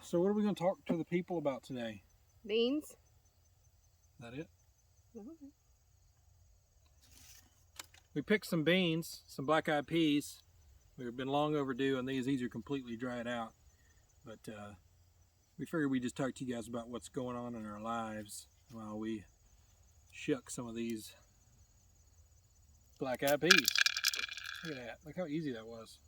So what are we going to talk to the people about today? Beans. Is that it? Mm-hmm. We picked some beans, some black-eyed peas. We've been long overdue on these. These are completely dried out. But we figured we'd just talk to you guys about what's going on in our lives while we shuck some of these black-eyed peas. Look at that. Look how easy that was.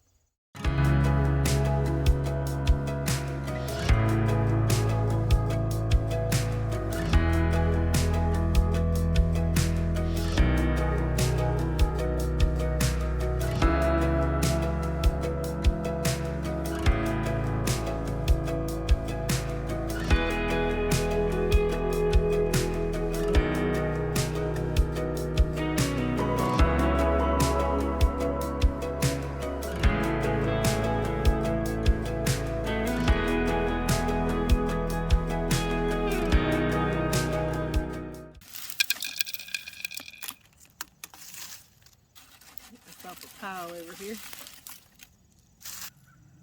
Myself a pile over here.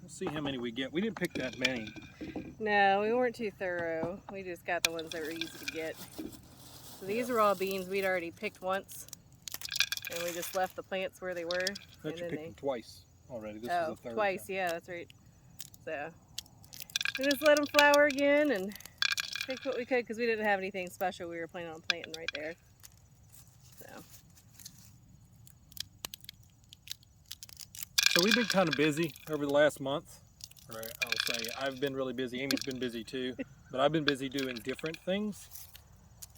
We'll see how many we get. We didn't pick that many. No, we weren't too thorough. We just got the ones that were easy to get. So these are all beans we'd already picked once, and we just left the plants where they were. I actually picked them twice already. This is the third twice, time. yeah, that's right. So we just let them flower again and picked what we could because we didn't have anything special we were planning on planting right there. So we've been kind of busy over the last month. Right, I'll say I've been really busy. Amy's been busy too, but I've been busy doing different things.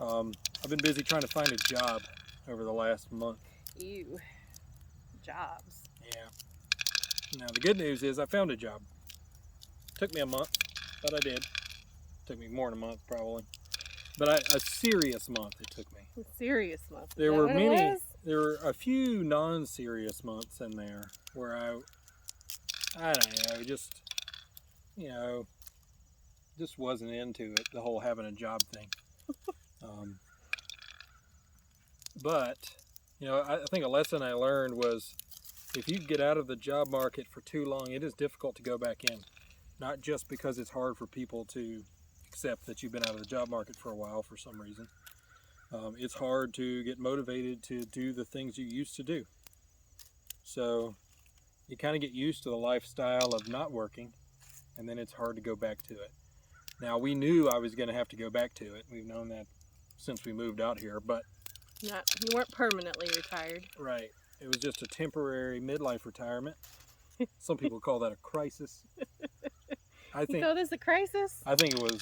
I've been busy trying to find a job over the last month. Ew. Jobs. Yeah. Now the good news is I found a job. Took me a month, but I did. Took me more than a month probably, but a serious month it took me. A serious month. There were many. There were a few non-serious months in there where I don't know, just wasn't into it, the whole having a job thing. But I think a lesson I learned was if you get out of the job market for too long, it is difficult to go back in. Not just because it's hard for people to accept that you've been out of the job market for a while for some reason. It's hard to get motivated to do the things you used to do. So you kind of get used to the lifestyle of not working, and then it's hard to go back to it. Now, we knew I was going to have to go back to it. We've known that since we moved out here, but... You weren't permanently retired. Right. It was just a temporary midlife retirement. Some people call that a crisis. You call this a crisis? I think it was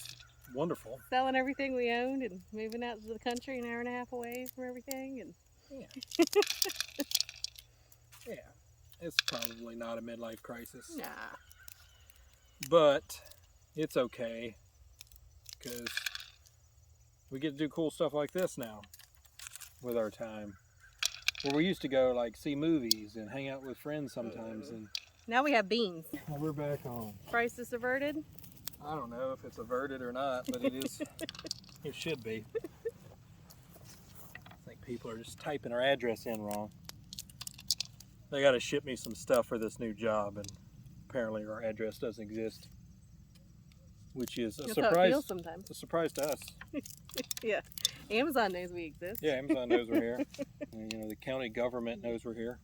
wonderful. Selling everything we owned and moving out to the country an hour and a half away from everything. And yeah. Yeah. It's probably not a midlife crisis. Nah. But it's okay because we get to do cool stuff like this now with our time. Where we used to go like see movies and hang out with friends sometimes. And now we have beans. Well, we're back home. Crisis averted? I don't know if it's averted or not, but it is. It should be. I think people are just typing our address in wrong. They got to ship me some stuff for this new job, and apparently our address doesn't exist, which is a surprise. How it feels sometimes. A surprise to us. Yeah, Amazon knows we exist. Yeah, Amazon knows we're here. And, the county government knows we're here.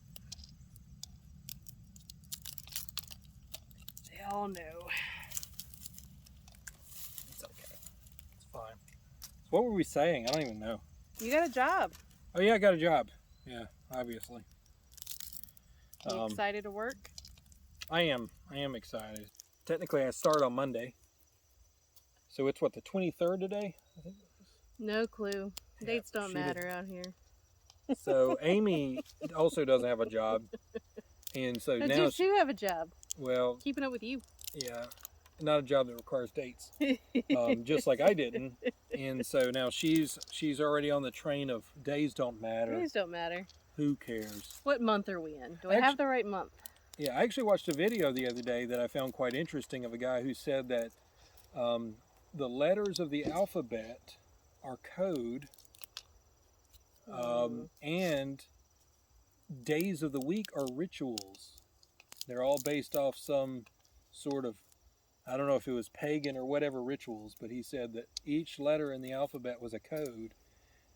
They all know. It's okay. It's fine. So what were we saying? I don't even know. You got a job. Oh yeah, I got a job. Yeah, obviously. You excited to work? I am excited. Technically, I start on Monday. So it's what, the 23rd today? I think. No clue. Dates don't matter out here. So Amy also doesn't have a job. And so but now you have a job. Well, keeping up with you. Yeah. Not a job that requires dates. Just like I didn't. And so now she's already on the train of days don't matter. Days don't matter. Who cares? What month are we in? Do I have the right month? Yeah, I actually watched a video the other day that I found quite interesting of a guy who said that the letters of the alphabet are code, and days of the week are rituals. They're all based off some sort of I don't know if it was pagan or whatever rituals, but he said that each letter in the alphabet was a code,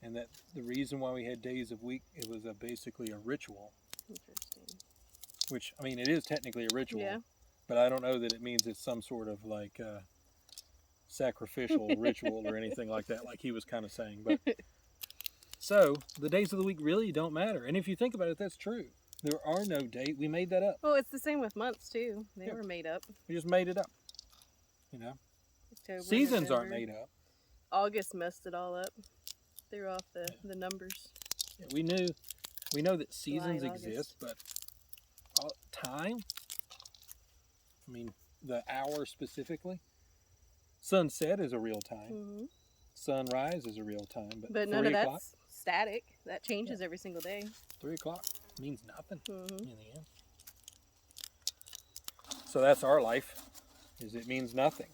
and that the reason why we had days of week, it was basically a ritual. Interesting. Which, I mean, it is technically a ritual, Yeah. but I don't know that it means it's some sort of like sacrificial ritual or anything like that, like he was kind of saying. But so the days of the week really don't matter, and if you think about it, that's true. There are no date. We made that up. Well, it's the same with months too. They Yeah. were made up. We just made it up. You know, October, seasons aren't November. made up. August messed it all up. Threw off the numbers. Yeah, we know that seasons July and exist, but time. I mean, the hour specifically. Sunset is a real time. Mm-hmm. Sunrise is a real time, But none of that's static. That changes every single day. 3 o'clock means nothing Mm-hmm. in the end. So that's our life, is it means nothing.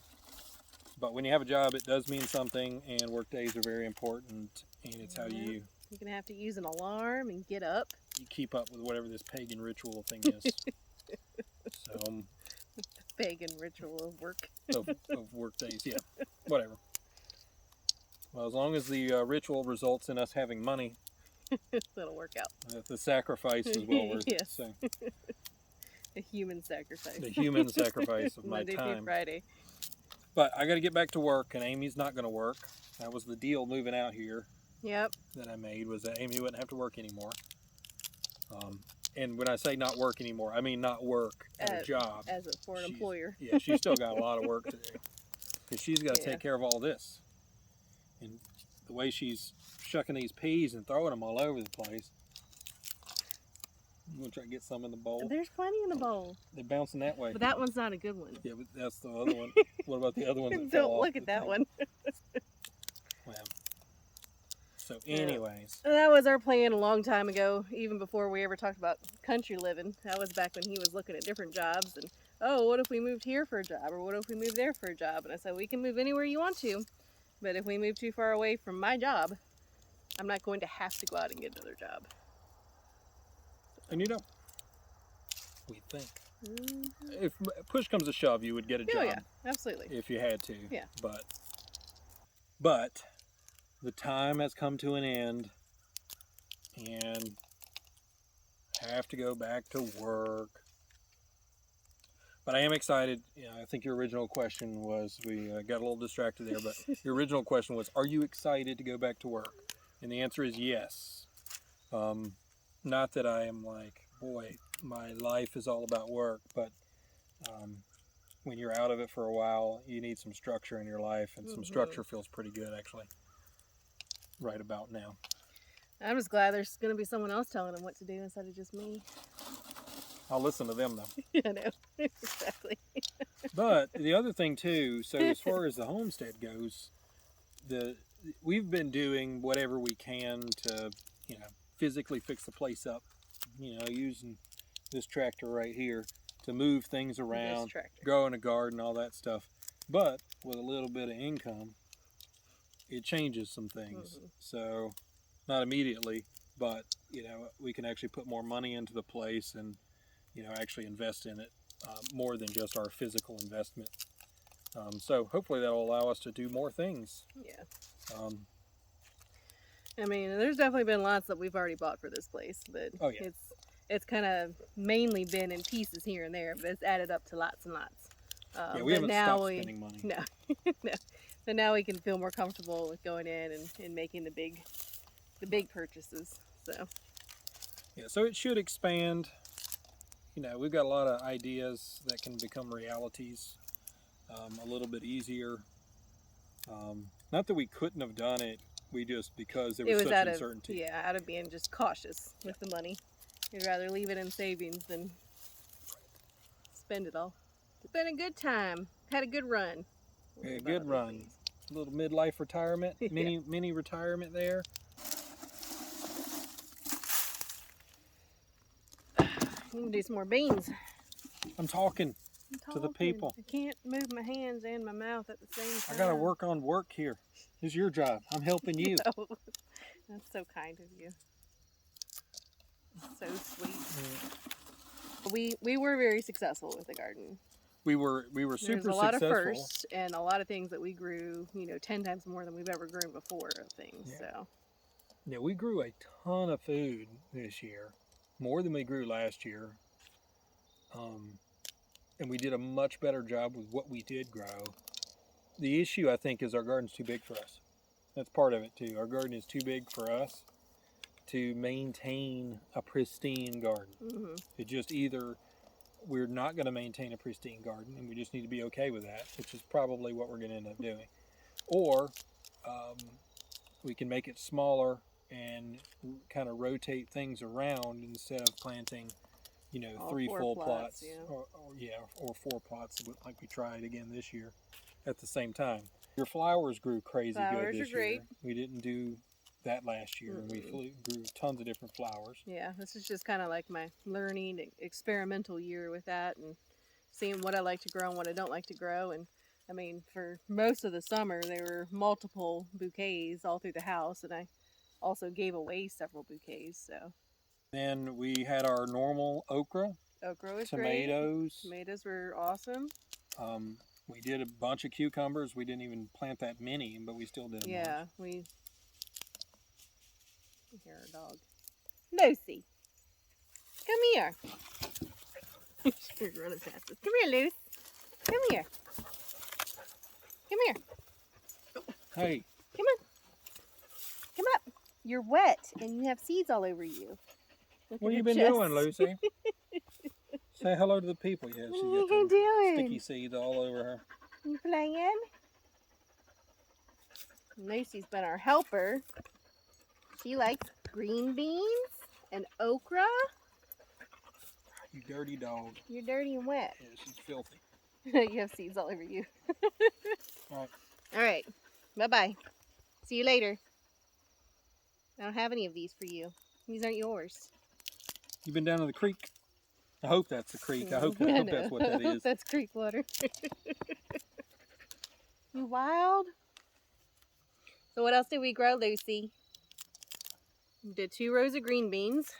But when you have a job, it does mean something, and work days are very important, and it's how you You're gonna have to use an alarm and get up. keep up with whatever this pagan ritual thing is. So, Pagan ritual of work. of work days, yeah, whatever. Well, as long as the ritual results in us having money, That'll work out. the sacrifice is well worth it. Yes. So, A human sacrifice. the human sacrifice of my Monday through time. Friday. But I got to get back to work, and Amy's not going to work. That was the deal moving out here Yep. that I made, was that Amy wouldn't have to work anymore. And when I say not work anymore, I mean not work at a job. As a foreign employer. Yeah, she's still got a lot of work to do, because she's got to Yeah. take care of all this. And the way she's shucking these peas and throwing them all over the place. I'm going to try to get some in the bowl. There's plenty in the bowl. They're bouncing that way. But that one's not a good one. Yeah, but that's the other one. What about the other ones that Don't fell look off at the that thing? one. Wow. So anyways, That was our plan a long time ago, even before we ever talked about country living. That was back when he was looking at different jobs and, oh, what if we moved here for a job, or what if we moved there for a job? And I said, we can move anywhere you want to, but if we move too far away from my job, I'm not going to have to go out and get another job. and you know, we think Mm-hmm. if push comes to shove, you would get a Oh job yeah, absolutely. if you had to. Yeah. But the time has come to an end, and I have to go back to work. But I am excited. You know, I think your original question was, we got a little distracted there, but your original question was, are you excited to go back to work? And the answer is yes. Not that I am like, boy, my life is all about work, but when you're out of it for a while, you need some structure in your life, and some structure feels pretty good, actually, right about now. I'm just glad there's going to be someone else telling him what to do instead of just me. I'll listen to them, though. I know, exactly. But the other thing, too, so as far as the homestead goes, we've been doing whatever we can to, you know, physically fix the place up, you know, using this tractor right here to move things around, grow in a garden, all that stuff. But with a little bit of income, it changes some things. So not immediately, but, you know, we can actually put more money into the place and, you know, actually invest in it more than just our physical investment. So hopefully that will allow us to do more things. Yeah. I mean, there's definitely been lots that we've already bought for this place, but Oh, yeah. it's kind of mainly been in pieces here and there, but it's added up to lots and lots. Yeah, we haven't stopped spending money. No, no. So now we can feel more comfortable with going in and making the big purchases. So Yeah, so it should expand. You know, we've got a lot of ideas that can become realities a little bit easier. Not that we couldn't have done it, we just, because there was such out uncertainty. out of being just cautious with the money. You'd rather leave it in savings than spend it all. It's been a good time. Had a good run. Yeah, a good run. A little midlife retirement, mini retirement there. We can do some more beans. I'm talking to the people. I can't move my hands and my mouth at the same time. I got to work on work here. This is your job. I'm helping you. Oh, that's so kind of you. So sweet. We were very successful with the garden. we were There's super a lot of successful. firsts and a lot of things that we grew, 10 times more than we've ever grown before of things. Yeah. So Yeah, we grew a ton of food this year, more than we grew last year. And we did a much better job with what we did grow. The issue, I think, is our garden's too big for us. That's part of it too. Our garden is too big for us to maintain a pristine garden. mm-hmm. It just either we're not going to maintain a pristine garden, and we just need to be okay with that, which is probably what we're going to end up doing, or we can make it smaller and kind of rotate things around instead of planting, All 3 4 full plots, plots, yeah. or 4 plots like we tried again this year at the same time. Your flowers grew crazy Flowers good are this great. year. We didn't do that last year, and we grew tons of different flowers. Yeah, this is just kind of like my learning experimental year with that, and seeing what I like to grow and what I don't like to grow. And I mean, for most of the summer, there were multiple bouquets all through the house, and I also gave away several bouquets. So Then we had our normal okra, okra was tomatoes. great. Tomatoes were awesome. We did a bunch of cucumbers. We didn't even plant that many, but we still did a bunch. Yeah, we hear our dog. Lucy, come here. She's running past us. Come here, Lucy. Come here. Come here. Hey. Come on. Come up. You're wet and you have seeds all over you. What have you been doing, Lucy? Say hello to the people. Yeah, she's What got are you doing? sticky seeds all over her. You playing? Lucy's been our helper. She likes green beans and okra. You dirty dog. You're dirty and wet. Yeah, she's filthy. You have seeds all over you. All right. All right. Bye-bye. See you later. I don't have any of these for you. These aren't yours. You been down to the creek? I hope that's the creek. I hope that's what that is. That's creek water. You wild? So what else did we grow, Lucy? We did 2 rows of green beans.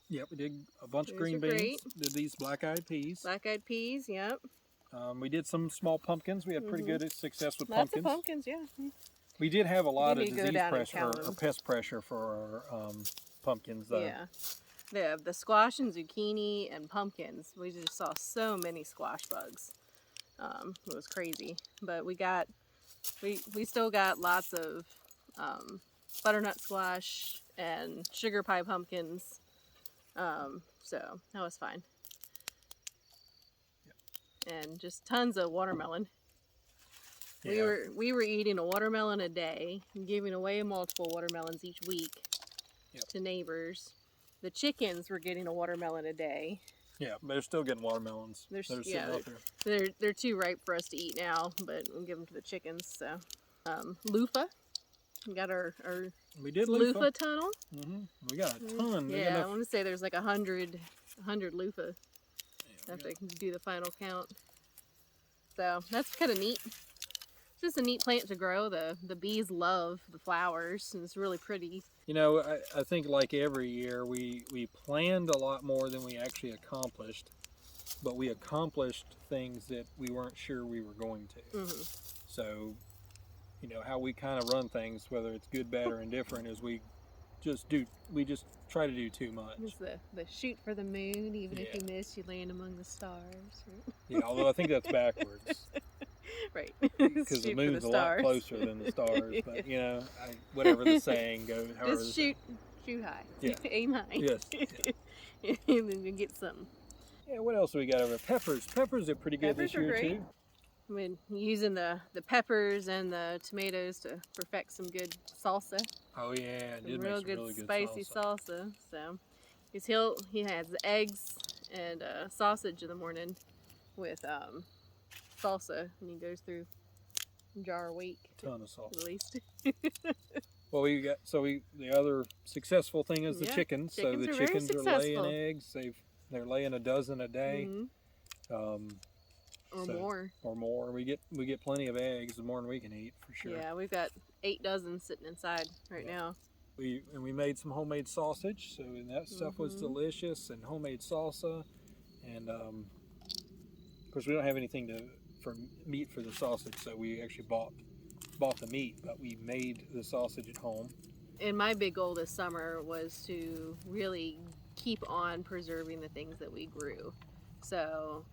Yep, we did a bunch of Those green are beans. great. Did these black-eyed peas. Black-eyed peas, yep. We did some small pumpkins. We had pretty good success with Lots pumpkins. of pumpkins, yeah. We did have a lot of need to go disease down and pressure count or them. pest pressure for our pumpkins, though. Yeah. The squash and zucchini and pumpkins, we just saw so many squash bugs. It was crazy. But we still got lots of butternut squash and sugar pie pumpkins. So that was fine. Yep. And just tons of watermelon. Yeah. We were eating a watermelon a day and giving away multiple watermelons each week to neighbors. The chickens were getting a watermelon a day. Yeah, but they're still getting watermelons. They're sitting up there. They're too ripe for us to eat now, but we'll give them to the chickens. So, loofah. We got our we did loofah tunnel. We got a ton. Yeah, I want to say there's like 100 loofah. I have to do the final count. So that's kind of neat. It's just a neat plant to grow. The bees love the flowers, and it's really pretty. I think like every year, we planned a lot more than we actually accomplished, but we accomplished things that we weren't sure we were going to. So, how we kind of run things, whether it's good, bad, or indifferent, is we just try to do too much. It's the shoot for the moon, even if you miss, you land among the stars. Yeah, although I think that's backwards. Right. Because the moon's a lot closer than the stars. But, whatever the saying goes. Just shoot high. Yeah. Aim high. Yes. And then you get something. Yeah, what else do we got over there? Peppers are pretty good this year, too. I've been using the peppers and the tomatoes to perfect some good salsa. Oh, yeah. Some real good spicy salsa. So, he has the eggs and sausage in the morning with salsa, and he goes through a jar a week. Ton of salsa. At least. Well, the other successful thing is the chickens. So the chickens are laying eggs. They're laying a dozen a day. Or more. We get plenty of eggs, the more than we can eat, for sure. Yeah, we've got 8 dozen sitting inside right now. We made some homemade sausage, so that stuff was delicious, and homemade salsa, and of course, we don't have anything for meat for the sausage, so we actually bought the meat, but we made the sausage at home. And my big goal this summer was to really keep on preserving the things that we grew. So,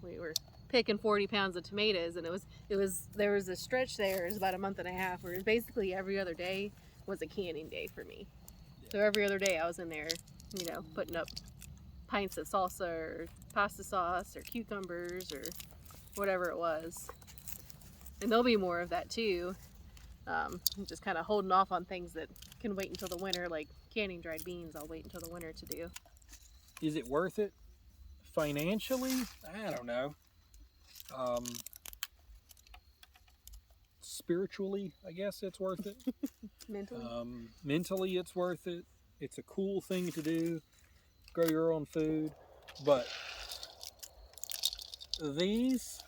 we were picking 40 pounds of tomatoes, and there was a stretch there, it was about a month and a half, where it was basically every other day was a canning day for me. So every other day I was in there, putting up pints of salsa or pasta sauce or cucumbers or whatever it was. And there'll be more of that too. I'm just kind of holding off on things that can wait until the winter, like canning dried beans. I'll wait until the winter to do. Is it worth it financially? I don't know. Spiritually, I guess it's worth it. Mentally, it's worth it. It's a cool thing to do. Grow your own food. But these,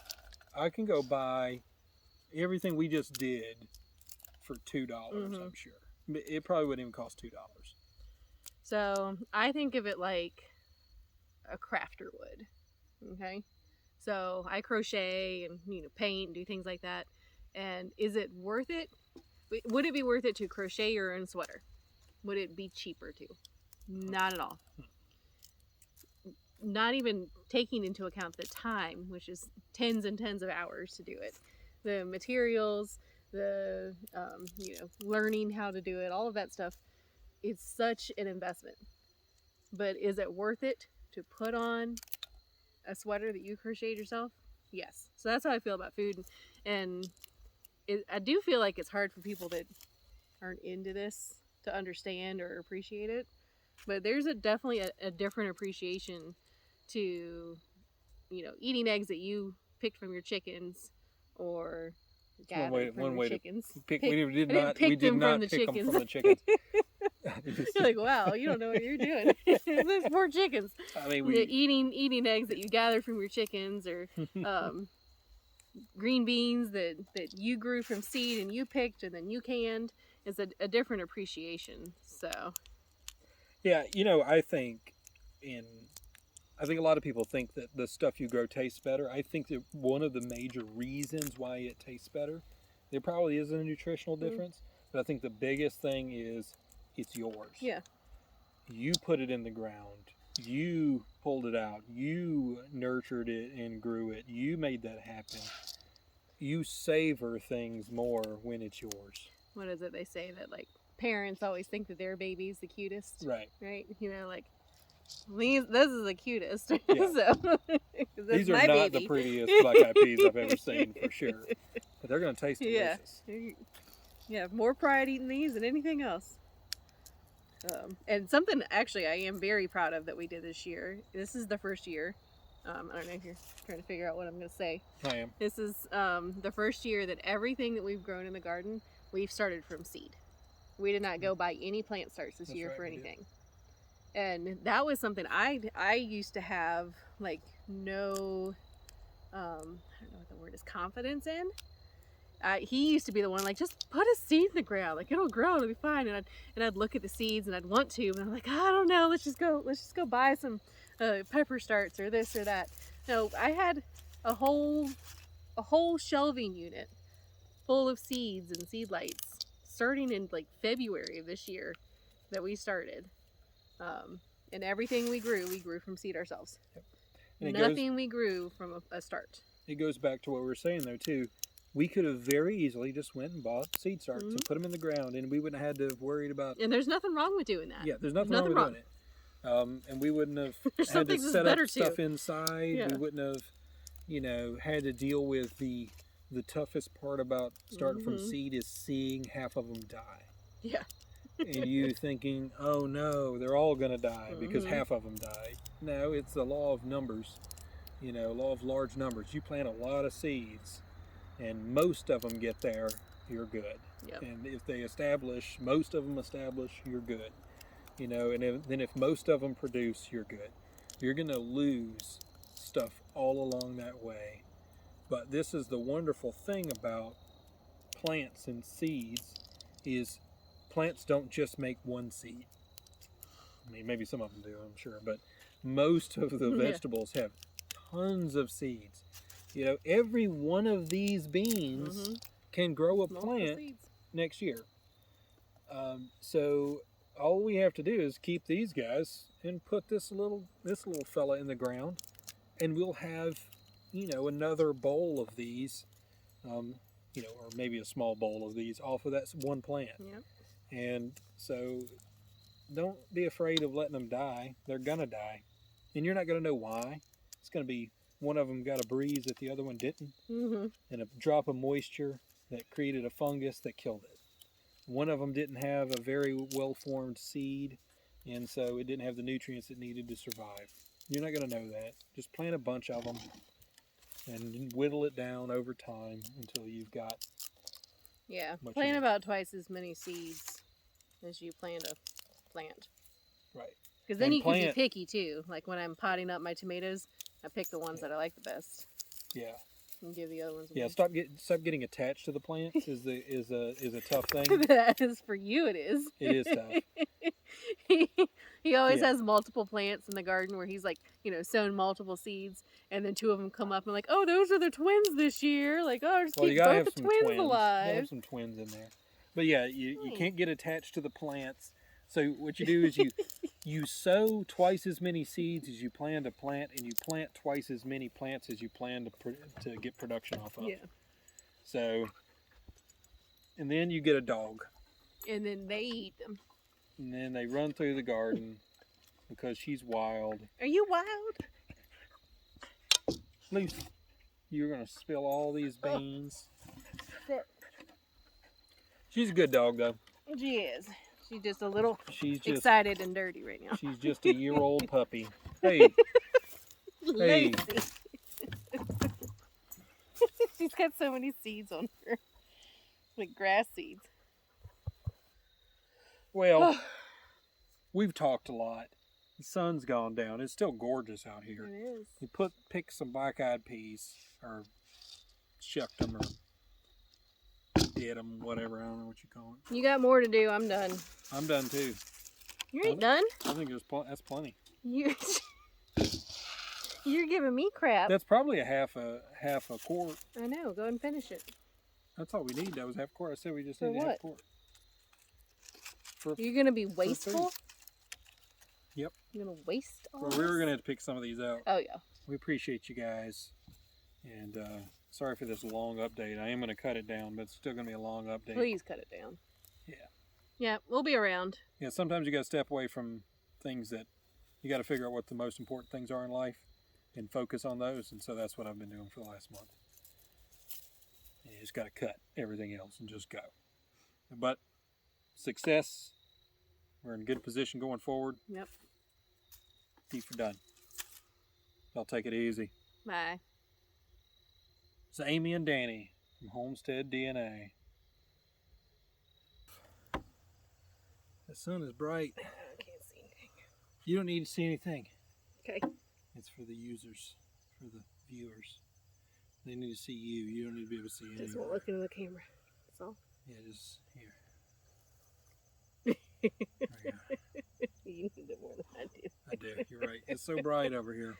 I can go buy everything we just did for $2, I'm sure. It probably wouldn't even cost $2. So I think of it like a crafter would. Okay, so I crochet and paint and do things like that. And is it worth it? Would it be worth it to crochet your own sweater? Would it be cheaper to? Not at all. Not even taking into account the time, which is tens and tens of hours to do it. The materials, the learning how to do it, all of that stuff. It's such an investment. But is it worth it to put on a sweater that you crocheted yourself? Yes. So that's how I feel about food. And I do feel like it's hard for people that aren't into this to understand or appreciate it. But there's definitely a different appreciation to, eating eggs that you picked from your chickens or gathered from your chickens. We did not pick them from the chickens. You're like, wow, you don't know what you're doing. Those poor chickens. I mean, eating eggs that you gathered from your chickens, or green beans that you grew from seed and you picked and then you canned. Is a different appreciation. So yeah, I think a lot of people think that the stuff you grow tastes better. I think that one of the major reasons why it tastes better, there probably is a nutritional difference, but I think the biggest thing is it's yours. Yeah. You put it in the ground. You pulled it out. You nurtured it and grew it. You made that happen. You savor things more when it's yours. What is it they say that parents always think that their baby's the cutest? Right. Right? This is the cutest. Yeah. So, these are not the prettiest black eyed peas I've ever seen, for sure. But they're going to taste delicious. Yeah, more pride eating these than anything else. And something actually I am very proud of that we did this year. This is the first year. I don't know if you're trying to figure out what I'm going to say. I am. This is the first year that everything that we've grown in the garden, we've started from seed. We did not go buy any plant starts this year for anything. And that was something I used to have no, I don't know what the word is, confidence in. He used to be the one just put a seed in the ground, it'll grow, it'll be fine. And I'd look at the seeds and I'd want to, and I'm like, I don't know, let's just go buy some pepper starts or this or that. No, I had a whole shelving unit full of seeds and seed lights starting in February of this year that we started. And everything we grew from seed ourselves. Yep. Nothing we grew from a start. It goes back to what we were saying though too. We could have very easily just went and bought seed starts and put them in the ground, and we wouldn't have had to have worried about. And there's nothing wrong with doing that. Yeah, there's nothing wrong with doing it. And we wouldn't have had to set up stuff inside. Yeah. We wouldn't have, had to deal with the toughest part about starting from seed is seeing half of them die. Yeah. And you thinking, oh no, they're all going to die because half of them died. No, it's the law of numbers, law of large numbers. You plant a lot of seeds and most of them get there, you're good. Yep. And if they most of them establish, you're good. And then if most of them produce, you're good. You're going to lose stuff all along that way. But this is the wonderful thing about plants and seeds is plants don't just make one seed. I mean, maybe some of them do, I'm sure, but most of the vegetables have tons of seeds. You know, every one of these beans can grow a Multiple plant seeds. next year. So all we have to do is keep these guys and put this little fella in the ground, and we'll have, you know, another bowl of these, you know, or maybe a small bowl of these off of that one plant. Yep. And so don't be afraid of letting them die. They're gonna die, and you're not gonna know why. It's gonna be one of them got a breeze that the other one didn't, and a drop of moisture that created a fungus that killed it. One of them didn't have a very well-formed seed, and so it didn't have the nutrients it needed to survive. You're not going to know that. Just plant a bunch of them and whittle it down over time until you've got... Yeah, what you plant need. about twice as many seeds as you plan to plant. Right. Because then And you can be plant- picky too. Like when I'm potting up my tomatoes, I pick the ones that I like the best Yeah. and give the other ones Yeah, away. stop getting attached to the plants is a tough thing. That is for you. It is. It is tough. He always Yeah. has multiple plants in the garden where he's like, you know, sown multiple seeds, and then two of them come up and like, oh, those are the twins this year. Like, oh, just Well, you keep gotta both have the some twins twins. You gotta alive. have some twins in there. But yeah, you Nice. can't get attached to the plants. So what you do is you sow twice as many seeds as you plan to plant, and you plant twice as many plants as you plan to get production off of. Yeah. So, and then you get a dog, And then they eat them. and then they run through the garden because she's wild. Are you wild? Lucy, you're gonna spill all these beans. Sit. She's a good dog though. She is. She's just a little She's just excited and dirty right now. she's just a year-old puppy. Hey. Hey. Lazy. She's got so many seeds on her. Like grass seeds. Well, we've talked a lot. The sun's gone down. It's still gorgeous out here. It is. You pick some black-eyed peas, or shucked them, or did them, whatever. I don't know what you call it. You got more to do. I'm done. I'm done too. You ain't done. I think that's plenty. You're giving me crap. That's probably a half a quart. I know. Go and finish it. That's all we need. That was half a quart. I said we just For need a half what? quart. For You're gonna be wasteful. Yep. You're gonna waste all. Well, this? we were gonna have to pick some of these out. Oh yeah. We appreciate you guys, and sorry for this long update. I am gonna cut it down, but it's still gonna be a long update. Please cut it down. Yeah. Yeah, we'll be around. Yeah. Sometimes you gotta step away from things that you gotta figure out what the most important things are in life, and focus on those. And so that's what I've been doing for the last month. And you just gotta cut everything else and just go. But success. We're in a good position going forward. Yep. Teeth are done. I'll take it easy. Bye. It's Amy and Danny from Homestead DNA. The sun is bright. I can't see anything. You don't need to see anything. Okay. It's for the users, for the viewers. They need to see you. You don't need to be able to see anything. Just won't look into the camera. That's all. Yeah, just here. Right here. You need it more than I do. I do. You're right. It's so bright over here.